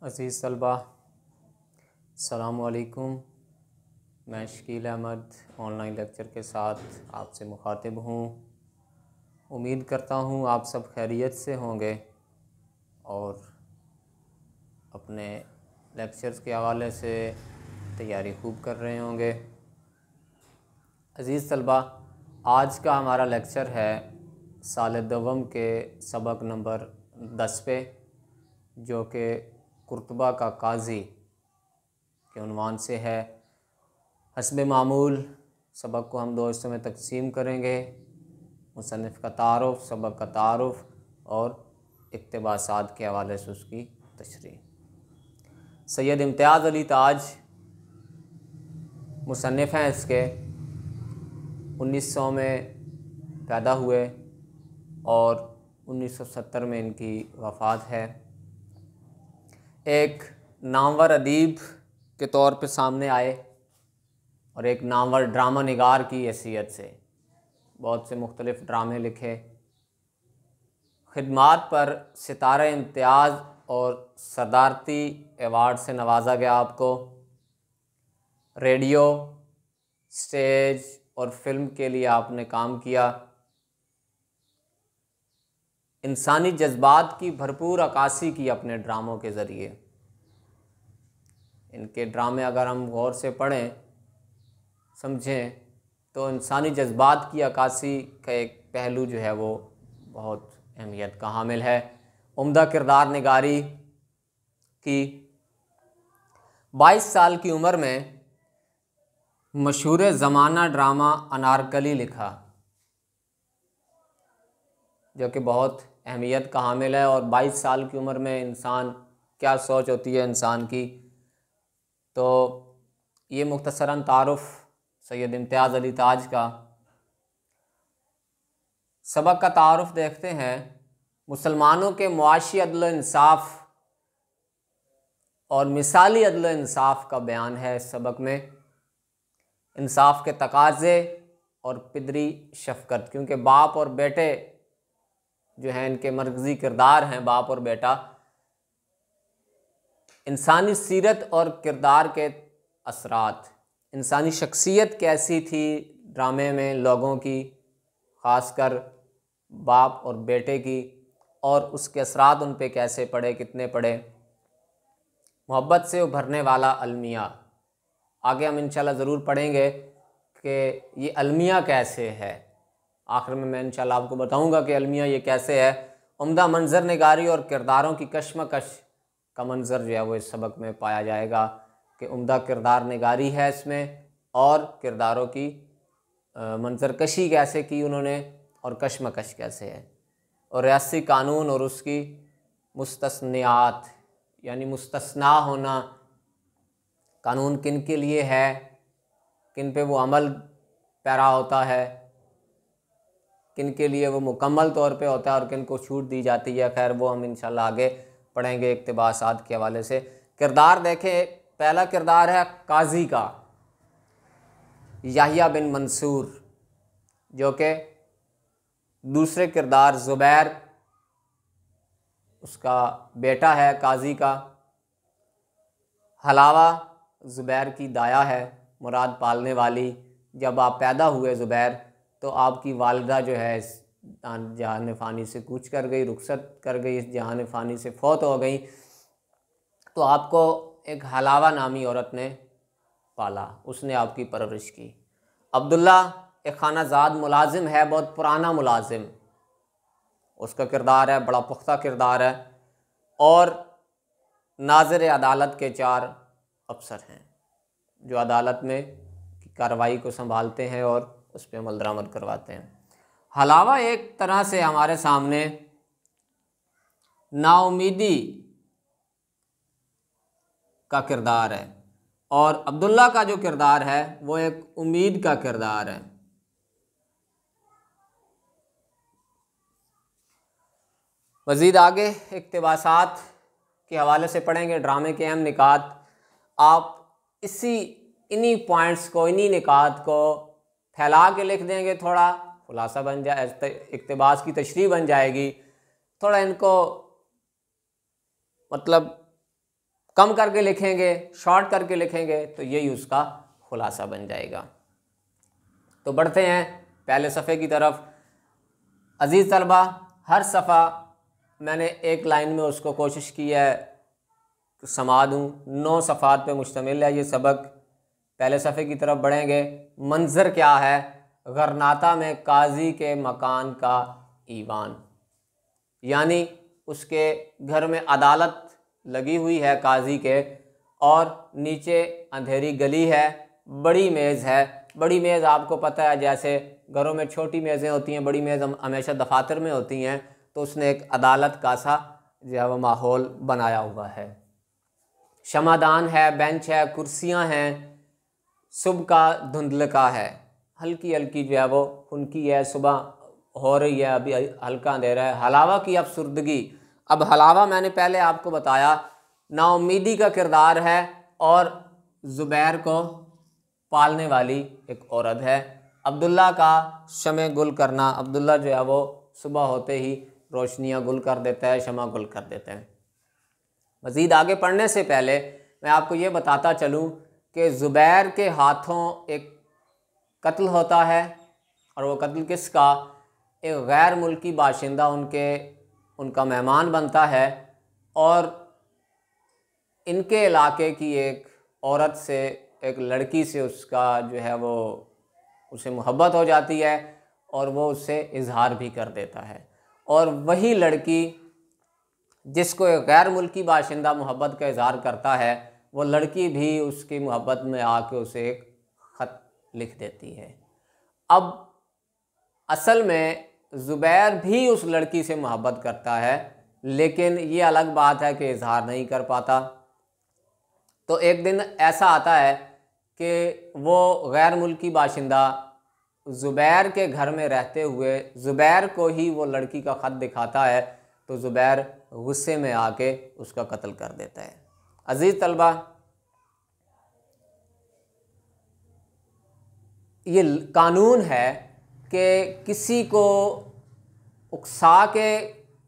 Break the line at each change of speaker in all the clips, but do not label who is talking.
अज़ीज़ तलबा अस्सलामु अलैकुम। मैं शकील अहमद ऑनलाइन लेक्चर के साथ आपसे मुखातिब हूँ। उम्मीद करता हूँ आप सब खैरियत से होंगे और अपने लेक्चर्स के हवाले से तैयारी खूब कर रहे होंगे। अज़ीज़ तलबा, आज का हमारा लेक्चर है साल दवम के सबक नंबर 10 पे, जो कि कुर्तबा का काजी के उन्वान से है। हस्बे मामूल सबक को हम दो हिस्सों में तकसीम करेंगे: मुसन्निफ़ का तारुफ़, सबक का तारुफ़ और इक़्तिबासात के हवाले से उसकी तशरीह। सैयद इम्तियाज़ अली ताज मुसन्निफ़ हैं। इसके 1900 में पैदा हुए और 1970 में इनकी वफ़ात है। एक नामवर अदीब के तौर पे सामने आए और एक नामवर ड्रामा निगार की हैसियत से बहुत से मुख्तलिफ़ ड्रामे लिखे। खिदमात पर सितारा इम्तियाज़ और सदारती एवार्ड से नवाजा गया। आपको रेडियो, स्टेज और फिल्म के लिए आपने काम किया। इंसानी जज्बात की भरपूर अक्कासी की अपने ड्रामों के ज़रिए। इनके ड्रामे अगर हम गौर से पढ़ें, समझें, तो इंसानी जज्बात की अक्कासी का एक पहलू जो है वो बहुत अहमियत का हामिल है। उम्दा किरदार निगारी की। 22 साल की उम्र में मशहूर ज़माना ड्रामा अनारकली लिखा, जो कि बहुत अहमियत का हामिल है। और 22 साल की उम्र में इंसान क्या सोच होती है इंसान की। तो ये मुख्तसरन तारुफ़ सैयद इम्तियाज़ अली ताज का। सबक का तारुफ़ देखते हैं। मुसलमानों के मुआशी अदल इंसाफ़ और मिसाली अदल इंसाफ़ का बयान है इस सबक में। इंसाफ के तकाज़े और पिदरी शफ़क़त, क्योंकि बाप और बेटे जो हैं इनके मरकज़ी किरदार हैं, बाप और बेटा। इंसानी सीरत और किरदार के असरात, इंसानी शख्सियत कैसी थी ड्रामे में लोगों की, ख़ासकर बाप और बेटे की, और उसके असरात उन पे कैसे पड़े, कितने पड़े। मोहब्बत से उभरने वाला अलमिया, आगे हम इंशाल्लाह ज़रूर पढ़ेंगे कि ये अलमिया कैसे है। आखिर में मैं इंशाल्लाह आपको बताऊंगा कि अलमिया ये कैसे है। उम्दा मंजर निगारी और किरदारों की कशमकश का मंजर जो है वो इस सबक में पाया जाएगा कि उम्दा किरदार निगारी है इसमें, और किरदारों की मंजर कशी कैसे की उन्होंने और कशमकश कैसे है। और रियासी कानून और उसकी मुस्तस्नियात, यानी मुस्तस्ना होना, कानून किन के लिए है, किन पे वो अमल पैरा होता है, किन के लिए वो मुकम्मल तौर पे होता है और किन को छूट दी जाती है। खैर वो हम इंशाल्लाह आगे पढ़ेंगे इक़्तिबासात के हवाले से। किरदार देखें, पहला किरदार है काजी का, याहिया बिन मंसूर, जो कि दूसरे किरदार ज़ुबैर उसका बेटा है काजी का। हलावा ज़ुबैर की दाया है, मुराद पालने वाली। जब आप पैदा हुए ज़ुबैर, तो आपकी वालिदा जो है इस जहान फ़ानी से कूच कर गई, रुखसत कर गई, इस जहान फ़ानी से फ़ौत हो गई। तो आपको एक हलावा नामी औरत ने पाला, उसने आपकी परवरिश की। अब्दुल्ला एक खानाजाद मुलाजिम है, बहुत पुराना मुलाजिम, उसका किरदार है, बड़ा पुख्ता किरदार है। और नाज़िर अदालत के 4 अफसर हैं जो अदालत में कार्रवाई को संभालते हैं और उस पर अमल दरामद करवाते हैं। हलावा एक तरह से हमारे सामने नाउमीदी का किरदार है, और अब्दुल्ला का जो किरदार है वो एक उम्मीद का किरदार है। मज़ीद आगे इक़्तिबासात के हवाले से पढ़ेंगे, ड्रामे के अहम निकात। आप इन्हीं पॉइंट्स को, इन्हीं निकात को फैला के लिख देंगे, थोड़ा खुलासा बन जाए, इक़्तिबास की तशरीह बन जाएगी। थोड़ा इनको मतलब कम करके लिखेंगे, शॉर्ट करके लिखेंगे तो यही उसका खुलासा बन जाएगा। तो बढ़ते हैं पहले सफ़े की तरफ। अजीज़ तलबा, हर सफ़ा मैंने एक लाइन में उसको कोशिश की है समा दूँ। 9 सफ़ात पे मुश्तमिल है ये सबक। पहले सफ़े की तरफ बढ़ेंगे। मंज़र क्या है? गरनाता में काजी के मकान का ईवान, यानी उसके घर में अदालत लगी हुई है काजी के, और नीचे अंधेरी गली है, बड़ी मेज़ है। बड़ी मेज़ आपको पता है, जैसे घरों में छोटी मेज़ें होती हैं, बड़ी मेज़ हमेशा दफातर में होती हैं, तो उसने एक अदालत का सा जो है वो माहौल बनाया हुआ है। शमादान है, बेंच है, कुर्सियां हैं। सुबह का धुंधलका है, हल्की हल्की जो है वो खुनकी है, सुबह हो रही है, अभी हल्का अंधेरा है। हलावा की अफसुर्दगी। अब हलावा मैंने पहले आपको बताया नाउमीदी का किरदार है और ज़ुबैर को पालने वाली एक औरत है। अब्दुल्ला का शमे गुल करना, अब्दुल्ला जो है वो सुबह होते ही रोशनियाँ गुल कर देता है, शमा गुल कर देते हैं। मज़ीद आगे पढ़ने से पहले मैं आपको ये बताता चलूँ कि ज़ुबैर के हाथों एक कत्ल होता है, और वो कत्ल किसका? एक गैर मुल्की बाशिंदा उनका मेहमान बनता है, और इनके इलाके की एक औरत से, एक लड़की से उसका जो है वो उसे मोहब्बत हो जाती है, और वो उससे इजहार भी कर देता है। और वही लड़की जिसको एक गैर मुल्की बाशिंदा मोहब्बत का इजहार करता है, वो लड़की भी उसकी मोहब्बत में आके उसे एक ख़त लिख देती है। अब असल में ज़ुबैर भी उस लड़की से मोहब्बत करता है, लेकिन ये अलग बात है कि इजहार नहीं कर पाता। तो एक दिन ऐसा आता है कि वो गैर मुल्की बाशिंदा ज़ुबैर के घर में रहते हुए ज़ुबैर को ही वो लड़की का ख़त दिखाता है, तो ज़ुबैर गुस्से में आके उसका कत्ल कर देता है। अज़ीज़ तलबा, ये कानून है कि किसी को उकसा के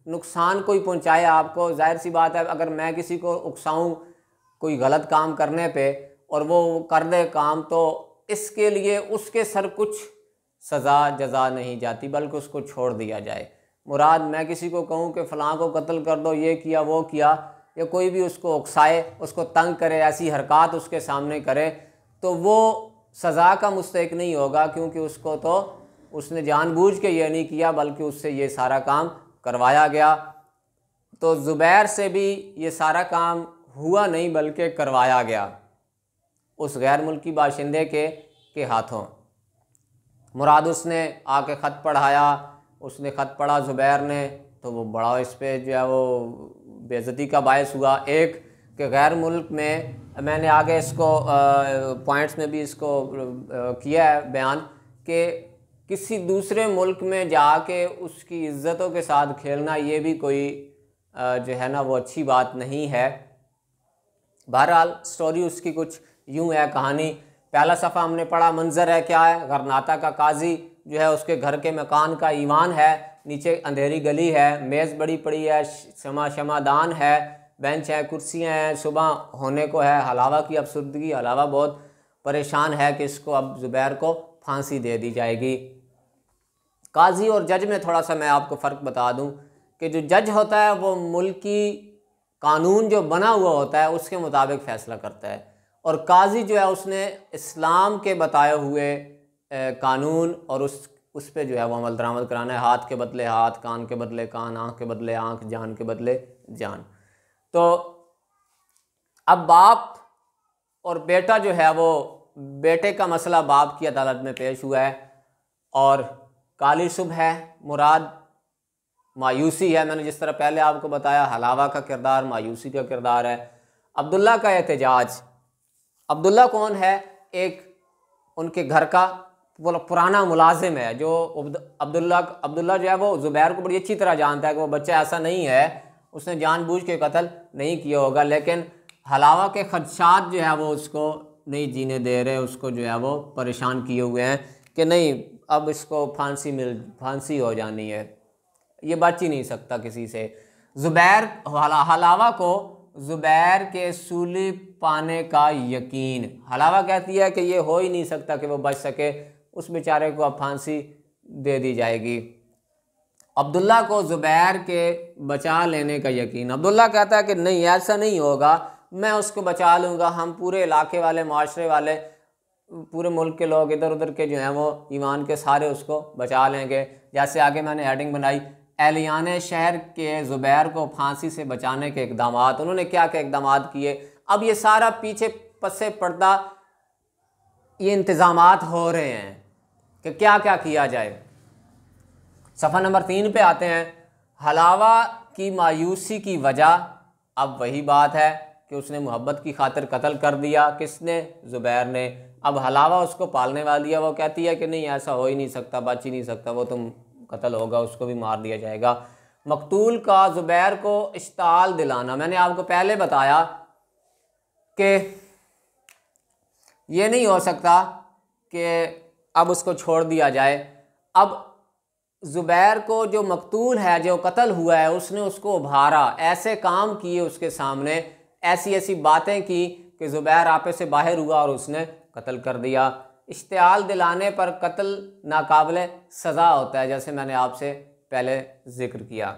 नुकसान कोई पहुंचाए आपको, जाहिर सी बात है, अगर मैं किसी को उकसाऊं कोई गलत काम करने पे और वो कर दे काम, तो इसके लिए उसके सर कुछ सज़ा जज़ा नहीं जाती, बल्कि उसको छोड़ दिया जाए। मुराद मैं किसी को कहूँ कि फ़लाँ को कत्ल कर दो, ये किया वो किया, या कोई भी उसको उकसाए, उसको तंग करे, ऐसी हरकत उसके सामने करे, तो वो सज़ा का मुस्तहिक नहीं होगा, क्योंकि उसको तो उसने जानबूझ के ये नहीं किया, बल्कि उससे ये सारा काम करवाया गया। तो ज़ुबैर से भी ये सारा काम हुआ नहीं, बल्कि करवाया गया उस गैर मुल्की बाशिंदे के हाथों। मुराद उसने आके ख़त पढ़ाया, उसने ख़त पढ़ा ज़ुबैर ने, तो वो बड़ा इस पर जो है वो बेइज्जती का बायस हुआ। एक कि गैर मुल्क में, मैंने आगे इसको पॉइंट्स में भी इसको किया है बयान, कि किसी दूसरे मुल्क में जाके उसकी इज़्ज़तों के साथ खेलना, ये भी कोई जो है ना वो अच्छी बात नहीं है। बहरहाल स्टोरी उसकी कुछ यूँ है, कहानी। पहला सफ़ा हमने पढ़ा, मंजर है क्या है? गरनाता का काजी जो है उसके घर के मकान का ईवान है, नीचे अंधेरी गली है, मेज़ बड़ी पड़ी है, शमादान है, बेंच है, कुर्सियाँ हैं, सुबह होने को है। हलावा की अफसुर्दगी, हलावा बहुत परेशान है कि इसको अब ज़ुबैर को फांसी दे दी जाएगी। काजी और जज में थोड़ा सा मैं आपको फ़र्क बता दूं कि जो जज होता है वो मुल्की कानून जो बना हुआ होता है उसके मुताबिक फ़ैसला करता है, और काजी जो है उसने इस्लाम के बताए हुए कानून और उस पे जो है वो अमल दरामद कराना है। हाथ के बदले हाथ, कान के बदले कान, आँख के बदले आँख, जान के बदले जान। तो अब बाप और बेटा जो है वो, बेटे का मसला बाप की अदालत में पेश हुआ है, और काली सुबह है, मुराद मायूसी है। मैंने जिस तरह पहले आपको बताया, हलावा का किरदार मायूसी का किरदार है। अब्दुल्ला का एहतजाज। अब्दुल्ला कौन है? एक उनके घर का पुराना मुलाजिम है, जो अब्दुल्ला जो है वो ज़ुबैर को बड़ी अच्छी तरह जानता है कि वो बच्चा ऐसा नहीं है, उसने जानबूझ के कत्ल नहीं किया होगा, लेकिन हलावा के खदशात जो है वो उसको नहीं जीने दे रहे, उसको जो है वो परेशान किए हुए हैं कि नहीं अब इसको फांसी हो जानी है, ये बच ही नहीं सकता किसी से। ज़ुबैर हलावा को ज़ुबैर के सूली पाने का यकीन। हलावा कहती है कि ये हो ही नहीं सकता कि वो बच सके, उस बेचारे को अब फांसी दे दी जाएगी। अब्दुल्ला को ज़ुबैर के बचा लेने का यकीन। अब्दुल्ला कहता है कि नहीं, ऐसा नहीं होगा, मैं उसको बचा लूँगा, हम पूरे इलाके वाले, माशरे वाले, पूरे मुल्क के लोग इधर उधर के जो हैं वो ईमान के सारे उसको बचा लेंगे। जैसे आगे मैंने हेडिंग बनाई, एहलियाने शहर के ज़ुबैर को फांसी से बचाने के इकदाम। उन्होंने क्या क्या इकदाम किए। अब ये सारा पीछे पसे पर्दा ये इंतज़ामात हो रहे हैं कि क्या क्या किया जाए। सफ़ा नंबर 3 पे आते हैं। हलावा की मायूसी की वजह, अब वही बात है कि उसने मोहब्बत की खातिर कत्ल कर दिया। किसने? ज़ुबैर ने। अब हलावा उसको पालने वाली है, वो कहती है कि नहीं, ऐसा हो ही नहीं सकता, बच ही नहीं सकता, वो तुम कत्ल होगा, उसको भी मार दिया जाएगा। मकतूल का ज़ुबैर को इश्ताल दिलाना। मैंने आपको पहले बताया कि ये नहीं हो सकता कि अब उसको छोड़ दिया जाए। अब ज़ुबैर को जो मकतूल है, जो कत्ल हुआ है, उसने उसको उभारा, ऐसे काम किए उसके सामने, ऐसी ऐसी बातें की कि ज़ुबैर आपे से बाहर हुआ और उसने कत्ल कर दिया। इश्तियाल दिलाने पर कत्ल नाकाबिले सज़ा होता है, जैसे मैंने आपसे पहले ज़िक्र किया।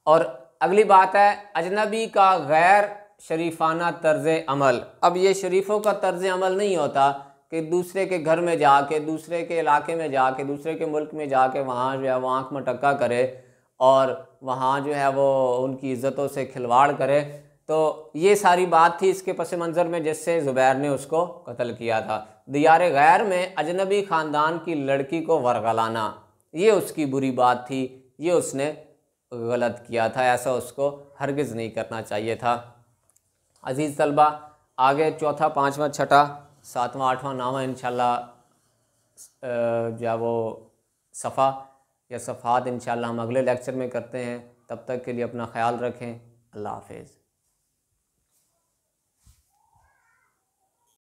और अगली बात है अजनबी का गैर शरीफाना तर्ज़ अमल। अब ये शरीफों का तर्ज़ अमल नहीं होता कि दूसरे के घर में जाके, दूसरे के इलाके में जाके, दूसरे के मुल्क में जाके वहाँ जो है वो आँख मटक्का करे और वहाँ जो है वो उनकी इज़्ज़तों से खिलवाड़ करे। तो ये सारी बात थी इसके पस मंज़र में जिससे ज़ुबैर ने उसको कत्ल किया था। दियार गैर में अजनबी ख़ानदान की लड़की को वरगलाना, ये उसकी बुरी बात थी, ये उसने गलत किया था, ऐसा उसको हरगिज़ नहीं करना चाहिए था। अज़ीज़ तलबा, आगे चौथा, पाँचवा, छठा, सातवां, आठवां, नौवां इंशाल्लाह जो है वो सफ़ा या सफ़ात इंशाल्लाह हम अगले लेक्चर में करते हैं। तब तक के लिए अपना ख्याल रखें। अल्लाह हाफ़िज़।